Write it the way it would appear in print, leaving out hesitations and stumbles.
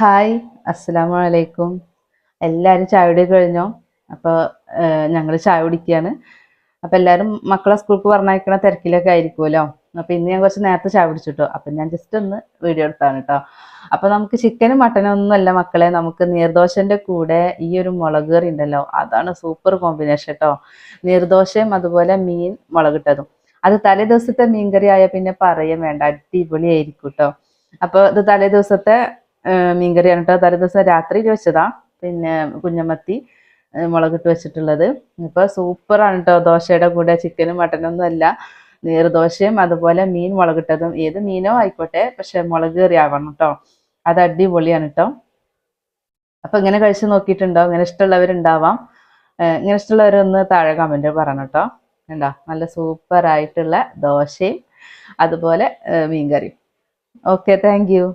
Hi, അസ്സലാമു അലൈക്കും. എല്ലാവരും ചായ കുടി കഴിഞ്ഞോ? അപ്പോൾ ഞങ്ങൾ ചായ കുടിക്കുകയാണ്. അപ്പോൾ എല്ലാവരും മക്കളെ സ്കൂൾക്ക് പറഞ്ഞയക്കണ തിരക്കിലൊക്കെ ആയിരിക്കുമല്ലോ. അപ്പോൾ ഇന്ന് ഞാൻ കുറച്ച് നേരത്തെ ചായ കുടിച്ചിട്ടോ. അപ്പം ഞാൻ ജസ്റ്റ് ഒന്ന് വീഡിയോ എടുത്താണ് കേട്ടോ. അപ്പോൾ നമുക്ക് ചിക്കനും മട്ടനും ഒന്നും അല്ല മക്കളെ, നമുക്ക് നീർദോശൻ്റെ കൂടെ ഈ ഒരു മുളക് കറി ഉണ്ടല്ലോ, അതാണ് സൂപ്പർ കോമ്പിനേഷൻ കേട്ടോ. നീർദോശയും അതുപോലെ മീൻ മുളകിട്ടതും. അത് തലേ ദിവസത്തെ മീൻ കറി ആയാൽ പിന്നെ പറയാൻ വേണ്ട, അടിപൊളിയായിരിക്കും കേട്ടോ. അപ്പോൾ ഇത് തലേ ദിവസത്തെ മീൻകറിയാണ് കേട്ടോ. തലേ ദിവസം രാത്രിയിൽ വെച്ചതാ. പിന്നെ കുഞ്ഞമത്തി മുളകിട്ട് വെച്ചിട്ടുള്ളത്. ഇപ്പോൾ സൂപ്പറാണ് കേട്ടോ. ദോശയുടെ കൂടെ ചിക്കനും മട്ടനൊന്നും അല്ല, നീർദോശയും അതുപോലെ മീൻ മുളകിട്ടതും. ഏത് മീനോ ആയിക്കോട്ടെ, പക്ഷെ മുളക് കറി ആവണം കേട്ടോ. അത് അടിപൊളിയാണ് കേട്ടോ. അപ്പം ഇങ്ങനെ കഴിച്ച് നോക്കിയിട്ടുണ്ടോ? ഇങ്ങനെ ഇഷ്ടമുള്ളവരുണ്ടാവാം. ഇങ്ങനെ ഇഷ്ടമുള്ളവരൊന്ന് താഴെ കമൻറ്റ് പറയണം കേട്ടോ. എന്താ നല്ല സൂപ്പറായിട്ടുള്ള ദോശയും അതുപോലെ മീൻകറിയും. Okay, thank you.